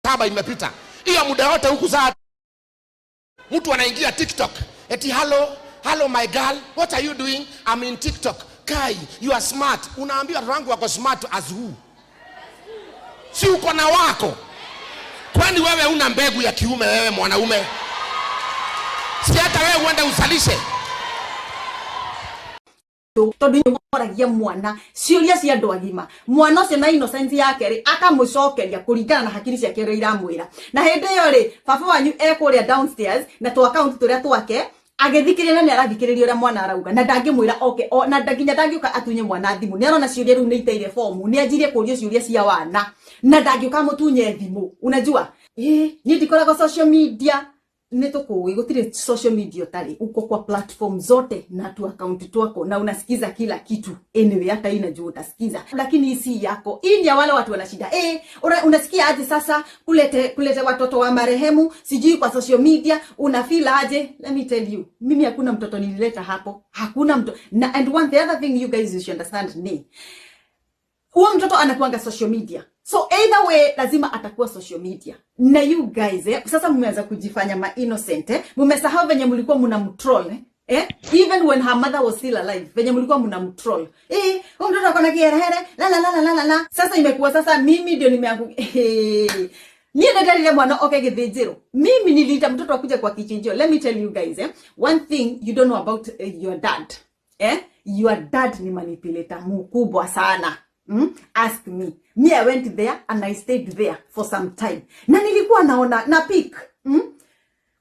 7 imepita. Hiyo muda wote huku za mtu anaingia TikTok. Eti hello my girl, what are you doing? I'm in TikTok. Kai, you are smart. Unaambia wangu wako smart as who? Si uko na wako. Kwani wewe una mbegu ya kiume wewe mwanaume? Si hata wewe uende usalishe. Tondu nyoragia mwana ciuria cia andu agima mwana ucio na innocence yake ri akamucokeria kuringana na hakiri ciake ri iramwira na hindi yo ri baba wanyu ekuria downstairs na tu account turia twake agithikirira ni arathikiriria uria mwana arauga na ndangimwira okay na ndanginya ndangiuka atunye mwana thimu ni arona ciuria riu ni iteire form ni anjirie kuria ciuria cia wana na ndangiuka mutunye thimu unajua ni ndikoragwo social media nitukuwi gutire social media tari uko kwa platform zote na tu account twako na unasikiza kila kitu anyway hata inajua utasikiza lakini isi yako hii ya wale watu wana shida unasikia aje sasa kulete watoto wa marehemu sijui kwa social media unafeel aje. Let me tell you, mimi hakuna mtoto nilileta hapo, hakuna mtoto and one the other thing you guys should understand ni huo mtoto anakuanga social media. So either way lazima atakuwa social media. Na you guys sasa mmeanza kujifanya ma innocent mmesahau venye mlikuwa mnamtroll even when her mother was still alive venye mlikuwa mnamtroll mtoto akona kiherehere la sasa imekuwa sasa mimi ndio nimeangu niende dalile mwana okay githijiro mimi niliita mtoto akuja kwa kichinjio. Let me tell you guys one thing you don't know about your dad your dad ni manipulator mkubwa sana. Ask me. I went there and I stayed there for some time. Na nilikuwa naona na pick.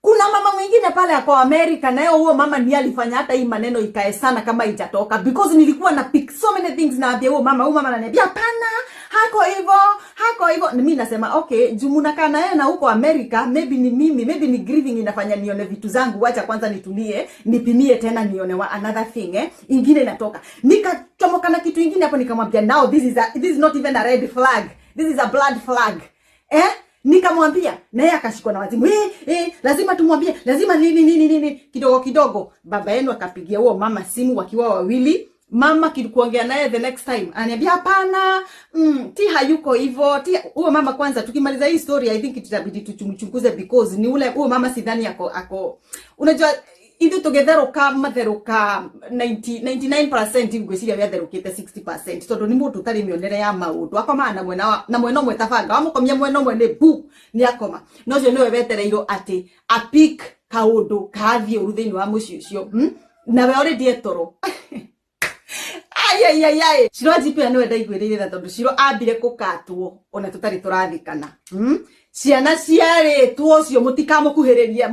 Kuna mama mwingine pale kwa America na huo mama ni alifanya hata hii maneno ikae sana kama itatoka because nilikuwa na pick so many things na ambia huo mama ananiambia hapana hako hivyo mimi nasema okay jumuna kana yeye na huko America maybe ni mimi maybe ni grieving inafanya nione vitu zangu wacha kwanza nitulie nipimie tena nione another thing ingine inatoka nikachomoka na kitu ingine hapo nikamwambia now this is not even a red flag, this is a blood flag nikamwambia na yeye akashikwa na wazimu lazima tumwambie lazima nini kidogo baba yenu akapigia huo mama simu wakiwa wawili mama kilikuongea naye the next time ananiambia hapana ti hayuko hivyo ti huo mama kwanza tukimaliza hii story I think itabidi tuchunguze because ni ule huo mama sidhani ako unajua ithu tugetheruka matheruka 99% ngwiciria wetherukite 60% tondu ni mundu tari mionere ya maundu akoma na mwena umwe tabanga wamukomia mwena umwe ni bu ni akoma no cio niwe wetereirwo ati apik kaundu kathie uruthiini wa muci ucio nawe already etoro ai Shiro ajipia niwe ndaigwirire tondu Shiro ambire kukatwo ona tutari turathikana ciana ciaritwo cio mutikamukuhiririe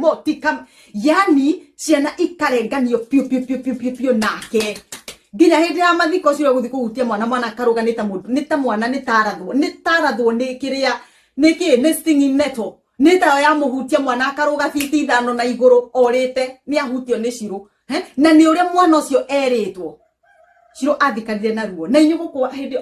yani ciana ikarenganio piu nake nginya hindi ya mathiko cio guthiko gutia mwana akaruganita mundu nita mwana nitarathwo ni kiria ni stinging nettle nita ya muhutia mwana akaruga fiti 5 na iguru orite ni ahutio ni Shiro na ni uria mwana ucio eritwo Shiro athikanire na ruo na inyu gukwa hindi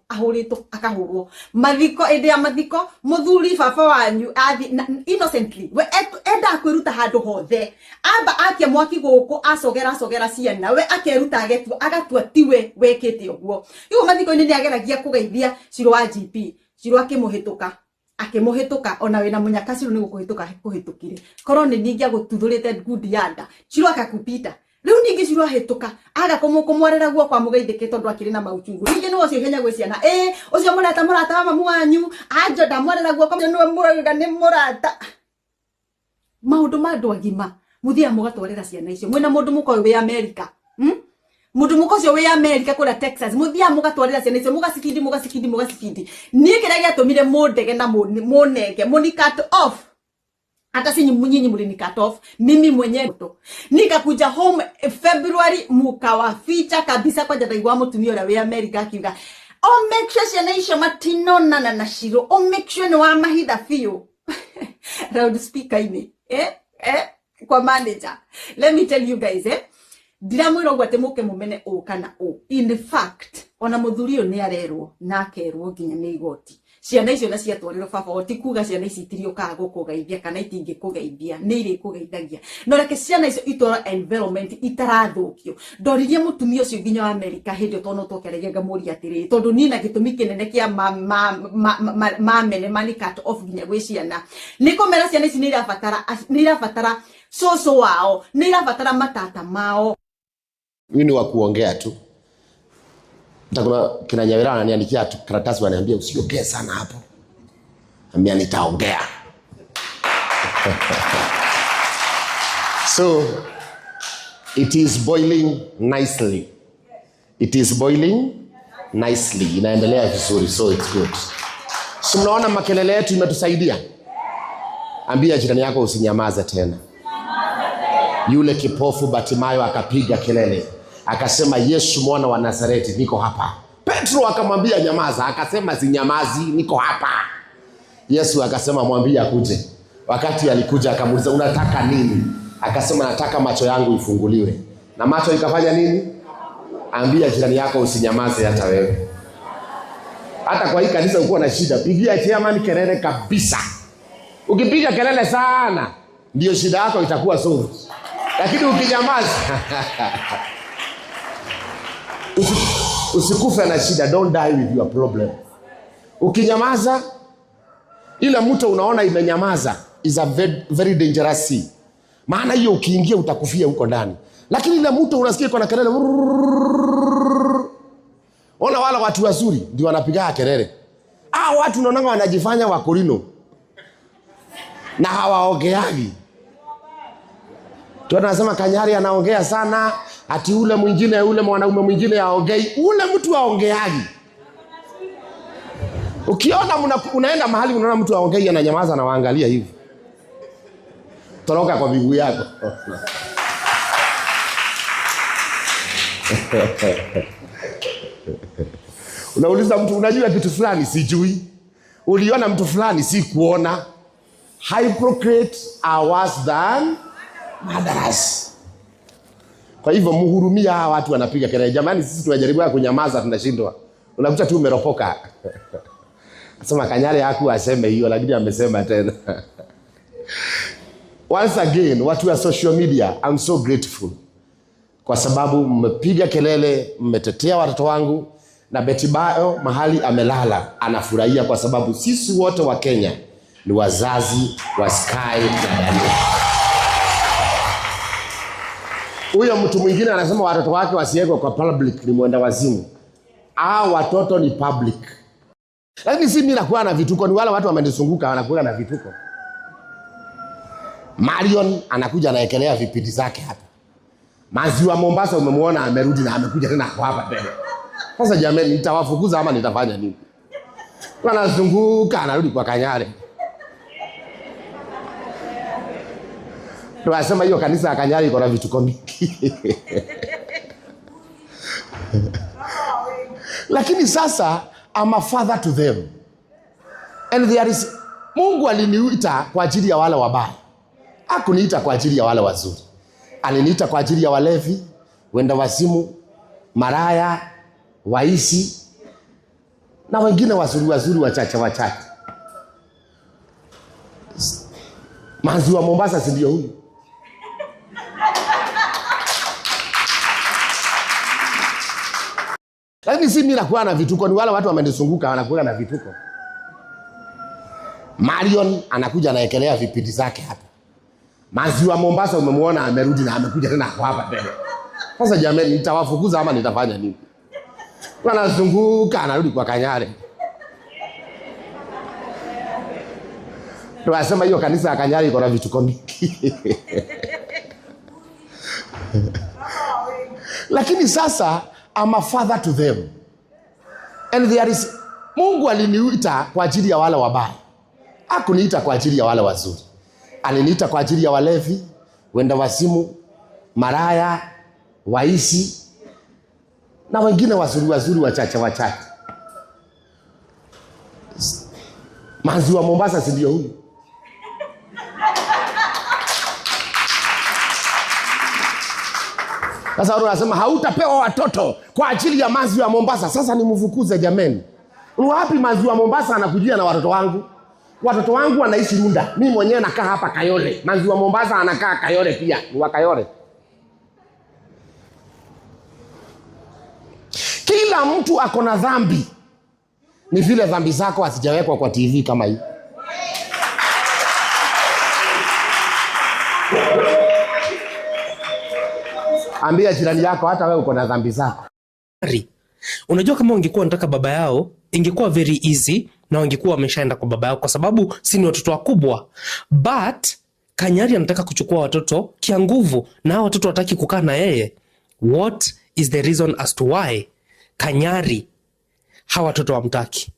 ahurito akahurwo mathiko ende ya mathiko muthuri baba wanyu athi innocently we enda kwiruta handu hothe amba akia mwaki guku acogera ciana we akeruta agatua tiwe wekete uguo igo mathiko ni ageragia kugeithia Shiro wa GP Shiro akimuhituka ona we na munyaka Shiro ni gukuhitukire korone ningi agututhurite good yanda Shiro akakupita riu ningi Shiro ahituka aga kumwarera guo kwa mugeithike tondu akiri na mauchungu ningi no cio henya gwe ciana ucio murata wa mamu wanyu ajo ndamwarera guo kwa niwe murauga ni murata maundu mandu agima muthia mugatwarira ciana icio mwena mundu mukoyo we America mundu mukocio we America kura Texas muthia mugatwarira ciana icio mugasikindi ni kira giatumire mundege na munenge munikat off hata si nyinyi mlini cut off mimi mwenyewe nikakuja home February mukawaficha kabisa kwa jadaigwa mutumio la we America akiuga make sure ciana icio matinona na Shiro make sure ni wa mahitha fio loud speaker ini kwa manager. Let me tell you guys ndiramwira gwate muke mumene kana in fact ona muthurio ni arerwo na akerwo nginya ni igoti ciana icio na ciatwarirwo baba oti kuga ciana ici itiriokaga gukugeithia kana itingikugeithia ni iri kugeithagia no reke ciana icio itwara environment itarathukio ndoririe mutumia ucio nginya America hindi tono tokerege ngamuria atiri tondu ni na gitumi kinene kia mene mani cut off nginya gwi ciana nikomera ciana ici ni irabatara soso wao ni irabatara matata mao. Mimi ni wa kuongea tu. Kuna kina Nyawera ananiandikia karatasi wananiambia usiongee sana hapo. Ambia nitaongea. So it is boiling nicely. It is boiling nicely. Inaendelea vizuri, so it's good. So mnaona makelele yetu imetusaidia. Ambia jirani yako usinyamaze tena. Yule kipofu Batimayo akapiga kelele. Akasema Yesu mwana wa Nazareti niko hapa. Petro akamwambia nyamaza, akasema sinyamazi niko hapa. Yesu akasema mwambie akuje. Wakati alikuja akamuuliza unataka nini? Akasema nataka macho yangu ifunguliwe. Na macho ikafanya nini? Ambia jirani yako usinyamaze hata wewe. Hata kwa hii kanisa uko na shida, pigia chairman kelele kabisa. Ukipiga kelele sana ndio shida yako itakuwa solved. Lakini ukinyamaza usikufe na shida, don't die with your problem. Ukinyamaza ile mto unaona imenyamaza is a very, very dangerous sea. Maana hiyo ukiingia utakufia huko ndani. Lakini ile mto unasikia iko na kelele. Ona wala watu wazuri ndio wanapiga kelele. Watu unaona wanajifanya wakorino. Na hawaongeagi. Tunasema Kanyari anaongea sana, ati ule mwingine ule mwanaume mwingine aongei, ule mtu aongeaji. Ukiona unaenda mahali unaona mtu aongei ananyamaza na waangalia hivi. Toroka kwa miguu yako. Unauliza mtu unajua kitu fulani sijui. Uliona mtu fulani si kuona. Hypocrites are worse than murderers. Kwa hivyo muhurumia hawa watu wanapiga kelele. Jamani sisi tunajaribu kunyamaza tunashindwa. Unakuta tu umeropoka. Nasema Kanyari haku aseme hiyo lakini amesema tena. Once again, watu wa social media, I'm so grateful. Kwa sababu mmepiga kelele, mmetetea watoto wangu na Betimayo mahali amelala anafurahia kwa sababu sisi wote wa Kenya ni wazazi wa Sky na Daniel. Huyo mtu mwingine anasema watoto wake wasiwekwe kwa public ni mwenda wazimu. Watoto ni public. Lakini si mimi nakuwa na vituko, ni wale watu wamenizunguka wanakuwa na vituko. Marion anakuja anaekelea vipindi zake hapa. Maziwa Mombasa umemwona amerudi na amekuja tena hapa mbele. Sasa jamani nitawafukuza ama nitafanya nini? Wanazunguka anarudi kwa Kanyari. Tunasema hiyo kanisa ya Kanyari iko na vituko mingi. Lakini sasa I'm a father to them. And there is Mungu aliniita kwa ajili ya wale wabaya. Hakuniita kwa ajili ya wale wazuri. Aliniita kwa ajili ya walevi, wenda wazimu, maraya, waishi na wengine wazuri wachache. Maziwa Mombasa si ndio huyu? Lakini si mimi nakuwa na vituko, ni wale watu wamenizunguka wanakuwa na vituko. Marion anakuja anaekelea vipindi zake hapa. Maziwa Mombasa umemwona amerudi na amekuja tena hapa mbele. Sasa jamani nitawafukuza ama nitafanya nini? Wanazunguka anarudi kwa Kanyari. Tunasema hiyo kanisa ya Kanyari iko na vituko mingi. Lakini sasa I'm a father to them. And there is Mungu aliniita kwa ajili ya wale wabaya. Hakuniita kwa ajili ya wale wazuri. Aliniita kwa ajili ya walevi, wenda wazimu, maraya, waishi na wengine wazuri wachache. Maziwa Mombasa si ndio huyu? Sasa watu wanasema hautapewa watoto kwa ajili ya maziwa Mombasa. Sasa nimfukuze jameni. Wapi maziwa Mombasa anakujia na watoto wangu? Watoto wangu wanaishi Runda. Mimi mwenyewe nakaa hapa Kayole. Maziwa Mombasa anakaa Kayole pia. Ni wa Kayole. Kila mtu ako na dhambi. Ni vile dhambi zako hazijawekwa kwa TV kama hii. Ambia jirani yako hata wewe uko na dhambi zako. Unajua kama ungekuwa unataka baba yao, ingekuwa very easy na wangekuwa wameshaenda kwa baba yao kwa sababu si ni watoto wakubwa. But Kanyari anataka kuchukua watoto kia nguvu na hao watoto wataki kukaa na yeye. What is the reason as to why Kanyari hawa watoto wamtaki?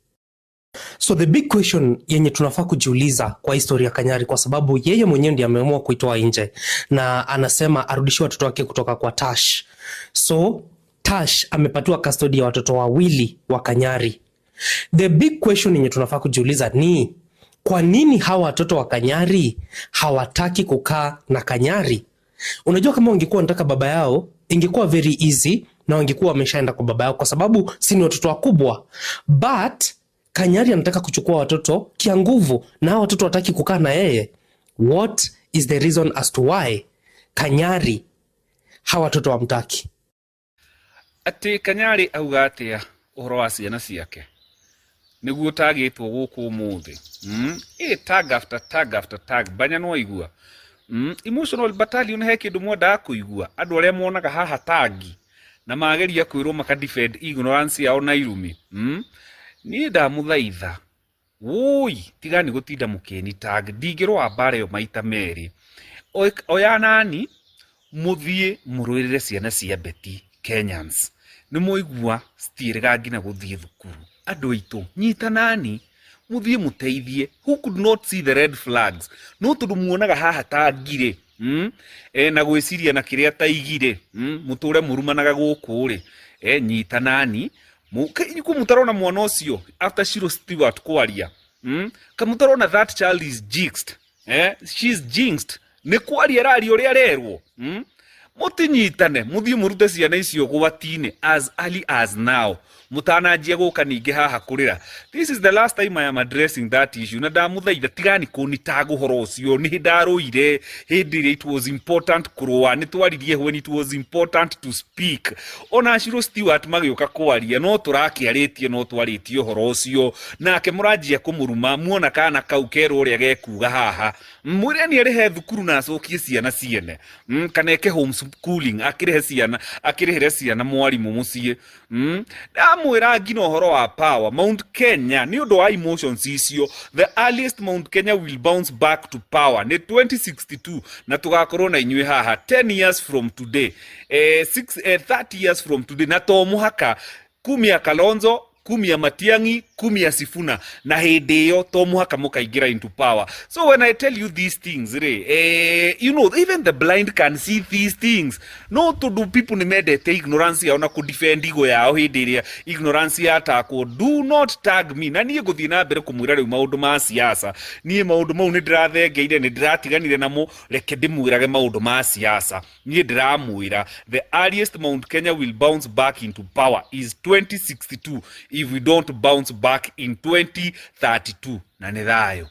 So the big question yenye tunafaa kujiuliza kwa historia Kanyari, kwa sababu yeye mwenyewe ndiye ameamua kuitoa nje na anasema arudishie watoto wake kutoka kwa Tash. So Tash amepatiwa custody ya watoto wawili wa Kanyari. The big question yenye tunafaa kujiuliza ni kwa nini hawa watoto wa Kanyari hawataki kukaa na Kanyari? Unajua kama ungekuwa unataka baba yao, ingekuwa very easy na wangekuwa wameshaenda kwa baba yao kwa sababu si ni watoto wakubwa. But Kanyari anataka kuchukua watoto kia nguvu na hao watoto wataki kukaa na yeye. What is the reason as to why Kanyari hawa watoto wamtaki? Ati Kanyari auga atia uhoro wa ciana ciake niguo tagitwo guku umuthi tag after tag after tag banya no igua emotional battalion he kindu mwenda kuigua andu aria monaga haha tagi na mageria kwirwo maka defend ignorance yao na irumi ni ndamuthaitha woi tigani gutinda mukeni tag ndingirwa mbare yo maita meri oya nani muthie murwirire ciana cia Beti Kenyans ni muigua stirga ngina guthie thukuru andu aitu nyitanani muthie muteithie who could not see the red flags no tundu muonaga haha tangire na gwiciria na kiria taigire muture murumanaga guku ri nyitanani muko mutarona mwana ucio after Shiro Stewart kwaria kamutarona that child is jinxed she's jinxed ni kwaria rari uria rerwo mutinyitane muthie murute ciana icio gwatine as early as now mutanajia guka ninge haha kurira. This is the last time I am addressing that issue na ndamuthaitha tigani kunitaga uhoro ucio ni ndaruire hindi it was important kurwa ni twaririe when it was important to speak. Ona Shiro Stewart magioka kwaria no turakiaritie no twaritie uhoro ucio nake muranjia kumuruma muona kana kau kero uria gekuga haha mwire ni arihe thukuru na acokie ciana ciene kaneke homeschooling akirihere ciana mwarimu mucie mwira ngina uhoro wa power Mount Kenya ni undu wa emotions icio. The earliest Mount Kenya will bounce back to power ni 2062 na tugakorwo na inywe haha 10 years from today 30 years from today na to muhaka kumia Kalonzo kumia Matiang'i kumia Sifuna na hindi yo to muhaka mukaingira into power. So when I tell you these things you know even the blind can see these things. No to do people ni medete ignorance ya ona ku defend igo yao hindi iria ignorance ya tako. Do not tag me na nie guthii na mbere kumwira riu maundu ma siasa nie maundu mau ni ndirathengeire ni ndiratiganire namo reke ndimwirage maundu ma siasa nie ndiramwira the earliest Mount Kenya will bounce back into power is 2062 if we don't bounce back in 2032 na ni thayo.